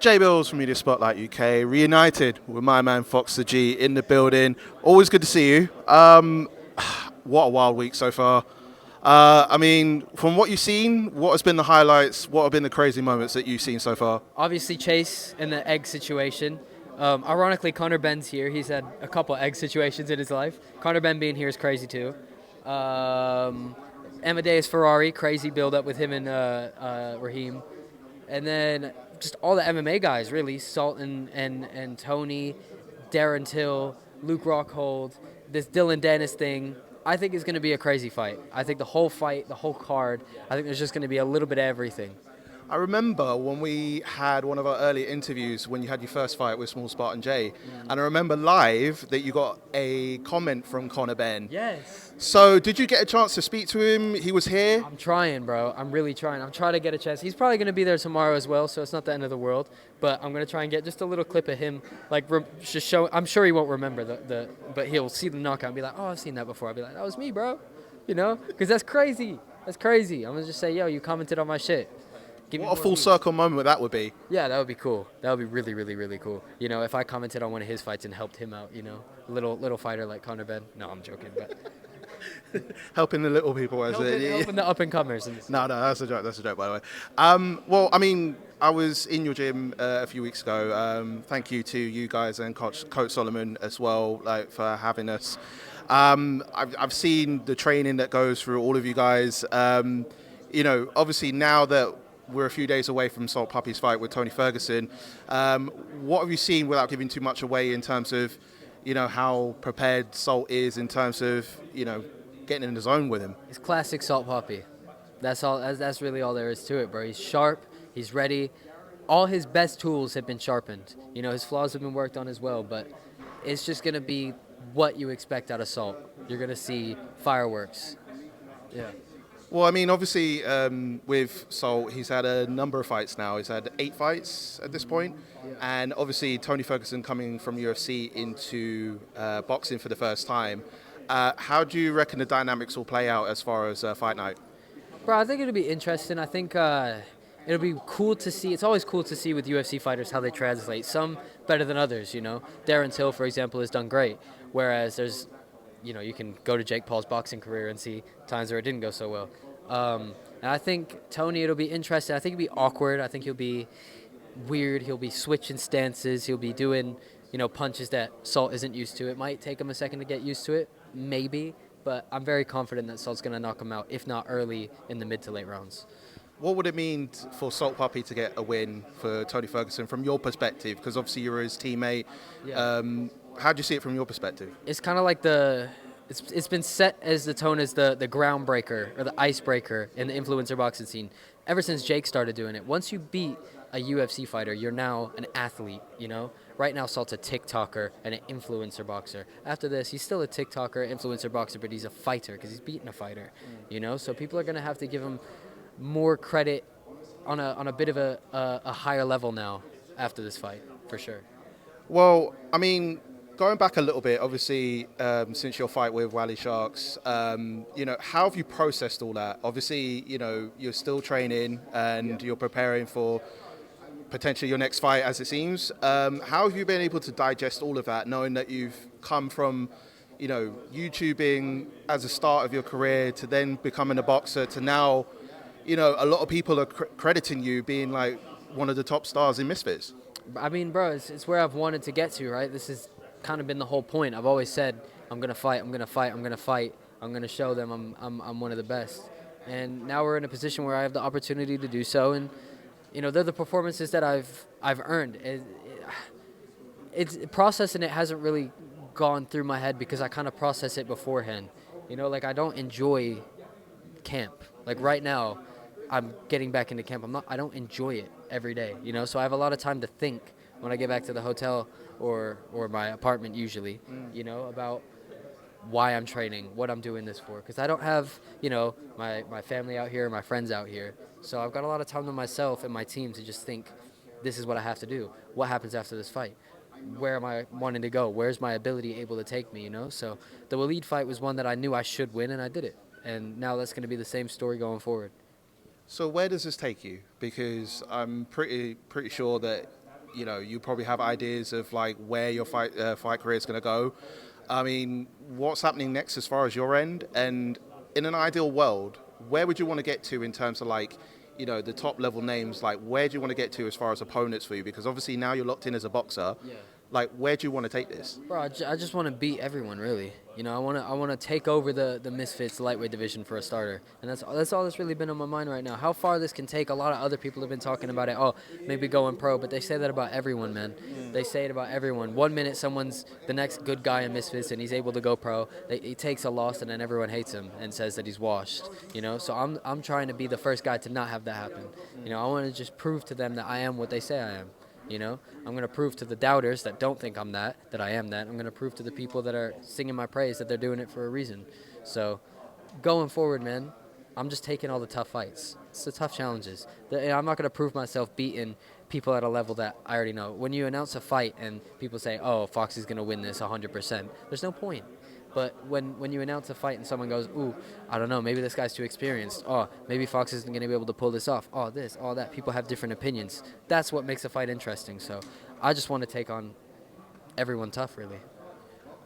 Jay Bills from Media Spotlight UK, reunited with my man Fox the G in the building. Always good to see you. What a wild week so far. From what you've seen, what has been the highlights? What have been the crazy moments that you've seen so far? Obviously, Chase in the egg situation. Ironically, Connor Ben's here. He's had a couple egg situations in his life. Connor Ben being here is crazy too. Amadeus Ferrari, crazy build up with him and Raheem. And then just all the MMA guys, really. Salt and Tony, Darren Till, Luke Rockhold, this Dylan Dennis thing. I think is going to be a crazy fight. I think the whole fight, the whole card, I think there's just going to be a little bit of everything. I remember when we had one of our early interviews when you had your first fight with Small Spartan Jay, and I remember live that you got a comment from Conor Ben. Yes. So did you get a chance to speak to him? He was here? I'm trying, bro. I'm really trying. I'm trying to get a chance. He's probably going to be there tomorrow as well, so it's not the end of the world. But I'm going to try and get just a little clip of him, just show. I'm sure he won't remember but he'll see the knockout and be like, oh, I've seen that before. I'll be like, that was me, bro. Because that's crazy. That's crazy. I'm going to just say, yo, you commented on my shit. What a full circle moment that would be. Yeah, that would be cool. That would be really, really, really cool. If I commented on one of his fights and helped him out, little fighter like Conor Ben. No, I'm joking, but Helping the little people, helping the up and comers. No, that's a joke. That's a joke, by the way. I was in your gym a few weeks ago. Thank you guys and Coach Solomon as well, for having us. I've seen the training that goes through all of you guys. Obviously now that we're a few days away from Salt Papi's fight with Tony Ferguson, what have you seen, without giving too much away, in terms of, how prepared Salt is in terms of, getting in the zone with him? It's classic Salt Papi. That's all. That's really all there is to it, bro. He's sharp. He's ready. All his best tools have been sharpened. His flaws have been worked on as well. But it's just gonna be what you expect out of Salt. You're gonna see fireworks. Yeah. Well, obviously, with Salt, he's had a number of fights now. He's had 8 fights at this point. Yeah. And obviously, Tony Ferguson coming from UFC into boxing for the first time. How do you reckon the dynamics will play out as far as fight night? Bro, I think it'll be interesting. I think it'll be cool to see. It's always cool to see with UFC fighters how they translate. Some better than others, Darren Till, for example, has done great. Whereas there's you can go to Jake Paul's boxing career and see times where it didn't go so well. And I think Tony, it'll be interesting. I think it'll be awkward. I think he'll be weird. He'll be switching stances. He'll be doing, punches that Salt isn't used to. It might take him a second to get used to it, maybe. But I'm very confident that Salt's going to knock him out, if not early in the mid to late rounds. What would it mean for Salt Papi to get a win for Tony Ferguson from your perspective? Because obviously you're his teammate. Yeah. How do you see it from your perspective? It's kind of like it's been set as the tone as the groundbreaker or the icebreaker in the influencer boxing scene ever since Jake started doing it. Once you beat a UFC fighter, you're now an athlete, Right now, Salt's a TikToker and an influencer boxer. After this, he's still a TikToker, influencer boxer, but he's a fighter because he's beating a fighter, So people are going to have to give him more credit on a bit of a higher level now after this fight, for sure. Well, going back a little bit, obviously, since your fight with Wally Sharks, how have you processed all that? Obviously, you're still training and you're preparing for potentially your next fight, as it seems. How have you been able to digest all of that, knowing that you've come from, YouTubing as a start of your career to then becoming a boxer to now, a lot of people are crediting you being like one of the top stars in Misfits? Bro, it's where I've wanted to get to, right? This has kind of been the whole point. I've always said, I'm gonna fight. I'm gonna show them I'm one of the best. And now we're in a position where I have the opportunity to do so. And they're the performances that I've earned. It's processing it hasn't really gone through my head because I kind of process it beforehand. I don't enjoy camp. Like right now, I'm getting back into camp. I don't enjoy it every day. So I have a lot of time to think when I get back to the hotel or my apartment usually. About why I'm training, what I'm doing this for. Because I don't have, my family out here, my friends out here. So I've got a lot of time to myself and my team to just think, this is what I have to do. What happens after this fight? Where am I wanting to go? Where's my ability able to take me, So the Waleed fight was one that I knew I should win, and I did it. And now that's going to be the same story going forward. So where does this take you? Because I'm pretty sure that you probably have ideas of like where your fight career is going to go. I mean, what's happening next as far as your end? And in an ideal world, where would you want to get to in terms of like, the top level names? Like, where do you want to get to as far as opponents for you? Because obviously now you're locked in as a boxer. Yeah. Like, where do you want to take this? Bro, I just want to beat everyone, really. I want to take over the Misfits lightweight division for a starter, and that's all that's really been on my mind right now. How far this can take. A lot of other people have been talking about it. Oh, maybe going pro, but they say that about everyone, man. They say it about everyone. 1 minute someone's the next good guy in Misfits, and he's able to go pro. He takes a loss, and then everyone hates him and says that he's washed. So I'm trying to be the first guy to not have that happen. I want to just prove to them that I am what they say I am. I'm going to prove to the doubters that don't think I'm that I am that. I'm going to prove to the people that are singing my praise that they're doing it for a reason. So going forward, man, I'm just taking all the tough fights. It's the tough challenges. I'm not going to prove myself beating people at a level that I already know. When you announce a fight and people say, oh, Fox is going to win this 100%, there's no point. But when you announce a fight and someone goes, ooh, I don't know, maybe this guy's too experienced. Oh, maybe Fox isn't going to be able to pull this off. Oh, this, all that. People have different opinions. That's what makes a fight interesting. So I just want to take on everyone tough, really.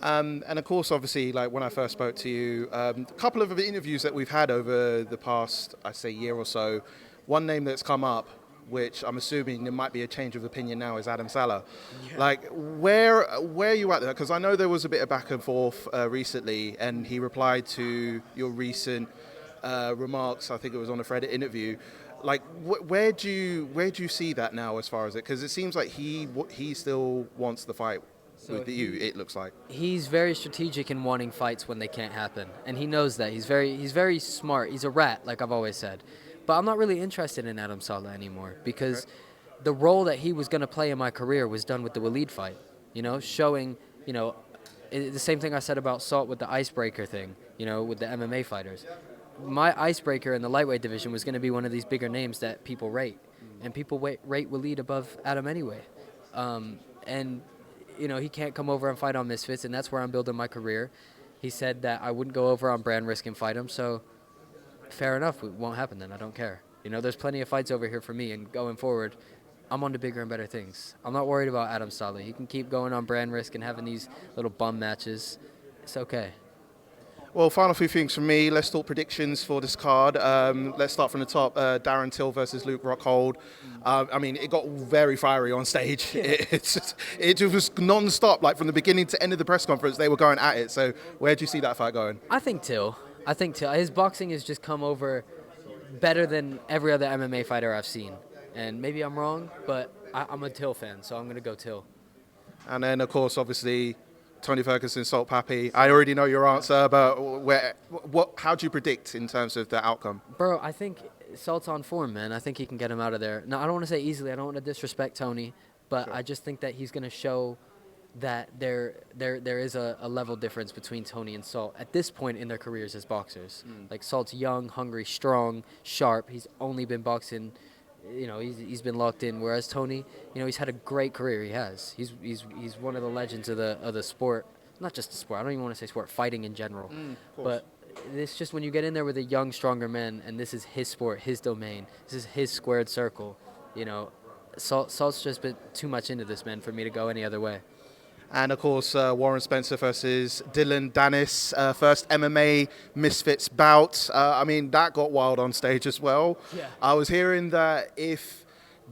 And of course, obviously, like when I first spoke to you, a couple of interviews that we've had over the past, I say, year or so, one name that's come up, which I'm assuming there might be a change of opinion now, is Adam Salah. Yeah. Like, where are you at there? Because I know there was a bit of back and forth recently, and he replied to your recent remarks. I think it was on a Reddit interview. Like, where do you see that now as far as it? Because it seems like he still wants the fight with you. It looks like he's very strategic in wanting fights when they can't happen, and he knows that. He's very smart. He's a rat, like I've always said. But I'm not really interested in Adam Salah anymore because the role that he was going to play in my career was done with the Waleed fight, showing, the same thing I said about Salt with the icebreaker thing, with the MMA fighters. My icebreaker in the lightweight division was going to be one of these bigger names that people rate, and people rate Waleed above Adam anyway. And, he can't come over and fight on Misfits, and that's where I'm building my career. He said that I wouldn't go over on brand risk and fight him, so fair enough, it won't happen then. I don't care. There's plenty of fights over here for me, and going forward, I'm on to bigger and better things. I'm not worried about Adam Salah. He can keep going on brand risk and having these little bum matches. It's okay. Well, final few things from me. Let's talk predictions for this card. Let's start from the top. Darren Till versus Luke Rockhold. I mean, it got very fiery on stage. Yeah. It just was non-stop. Like from the beginning to end of the press conference, they were going at it. So where do you see that fight going? I think Till. His boxing has just come over better than every other MMA fighter I've seen. And maybe I'm wrong, but I'm a Till fan, so I'm going to go Till. And then, of course, obviously, Tony Ferguson, Salt Papi. I already know your answer, but how do you predict in terms of the outcome? Bro, I think Salt's on form, man. I think he can get him out of there. Now, I don't want to say easily. I don't want to disrespect Tony, but sure. I just think that he's going to show that there is a level difference between Tony and Salt at this point in their careers as boxers. Like Salt's young, hungry, strong, sharp. He's only been boxing, he's been locked in. Whereas Tony, he's had a great career. He has. He's one of the legends of the sport. Not just the sport. I don't even want to say sport. Fighting in general. But it's just when you get in there with a young, stronger man, and this is his sport, his domain. This is his squared circle. Salt's just been too much into this, man, for me to go any other way. And, of course, Warren Spencer versus Dylan Dennis, first MMA Misfits bout. I mean, that got wild on stage as well. Yeah. I was hearing that if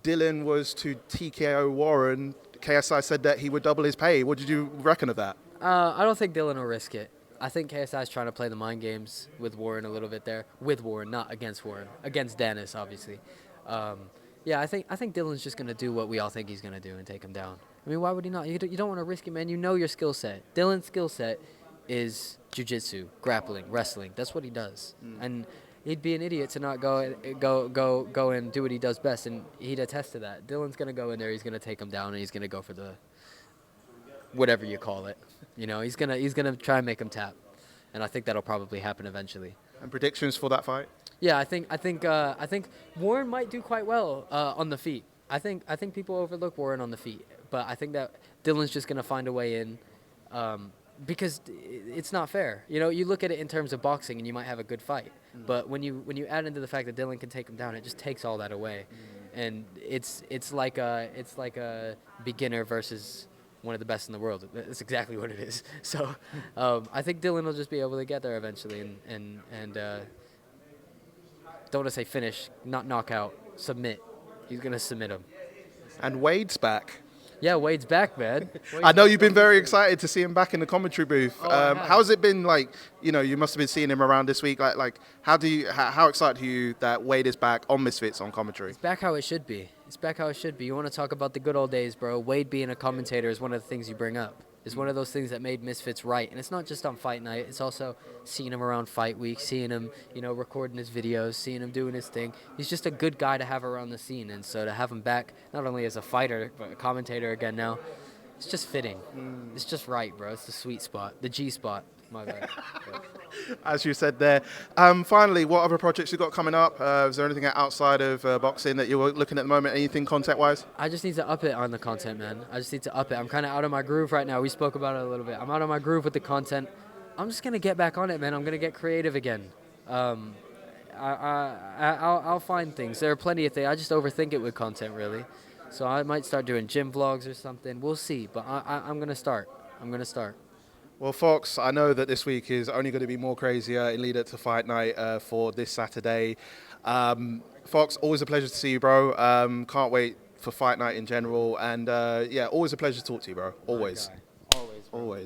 Dylan was to TKO Warren, KSI said that he would double his pay. What did you reckon of that? I don't think Dylan will risk it. I think KSI is trying to play the mind games with Warren a little bit there. With Warren, not against Warren. Against Dennis, obviously. I think Dylan's just going to do what we all think he's going to do and take him down. I mean, why would he not? You don't want to risk it, man. You know your skill set. Dylan's skill set is jiu-jitsu, grappling, wrestling. That's what he does. And he'd be an idiot to not go and do what he does best, and he'd attest to that. Dylan's going to go in there. He's going to take him down, and he's going to go for the whatever you call it. He's gonna try and make him tap, and I think that'll probably happen eventually. And predictions for that fight? Yeah, I think Warren might do quite well on the feet. I think people overlook Warren on the feet. But I think that Dylan's just going to find a way in because it's not fair. You look at it in terms of boxing and you might have a good fight. But when you add into the fact that Dylan can take him down, it just takes all that away. and it's like a beginner versus one of the best in the world. That's exactly what it is. So I think Dylan will just be able to get there eventually, and don't want to say finish, not knock out, submit. He's gonna submit him. And Wade's back. Yeah, Wade's back, man. I know you've been very excited to see him back in the commentary booth. Oh, I have. How's it been like? You know, you must have been seeing him around this week. Like, how excited are you that Wade is back on Misfits on commentary? It's back how it should be. It's back how it should be. You want to talk about the good old days, bro. Wade being a commentator is one of the things you bring up. It's one of those things that made Misfits right. And it's not just on fight night. It's also seeing him around fight week, seeing him, recording his videos, seeing him doing his thing. He's just a good guy to have around the scene. And so to have him back, not only as a fighter, but a commentator again now, it's just fitting. It's just right, bro. It's the sweet spot, the G spot. My bad. As you said there. Finally, what other projects you got coming up? Is there anything outside of boxing that you're looking at the moment? Anything content-wise? I just need to up it on the content, man. I just need to up it. I'm kind of out of my groove right now. We spoke about it a little bit. I'm out of my groove with the content. I'm just going to get back on it, man. I'm going to get creative again. I'll find things. There are plenty of things. I just overthink it with content, really. So I might start doing gym vlogs or something. We'll see. But I'm going to start. Well, Fox, I know that this week is only going to be more crazier in lead up to fight night for this Saturday. Fox, always a pleasure to see you, bro. Can't wait for fight night in general. And, always a pleasure to talk to you, bro. Always. Always. Bro. Always.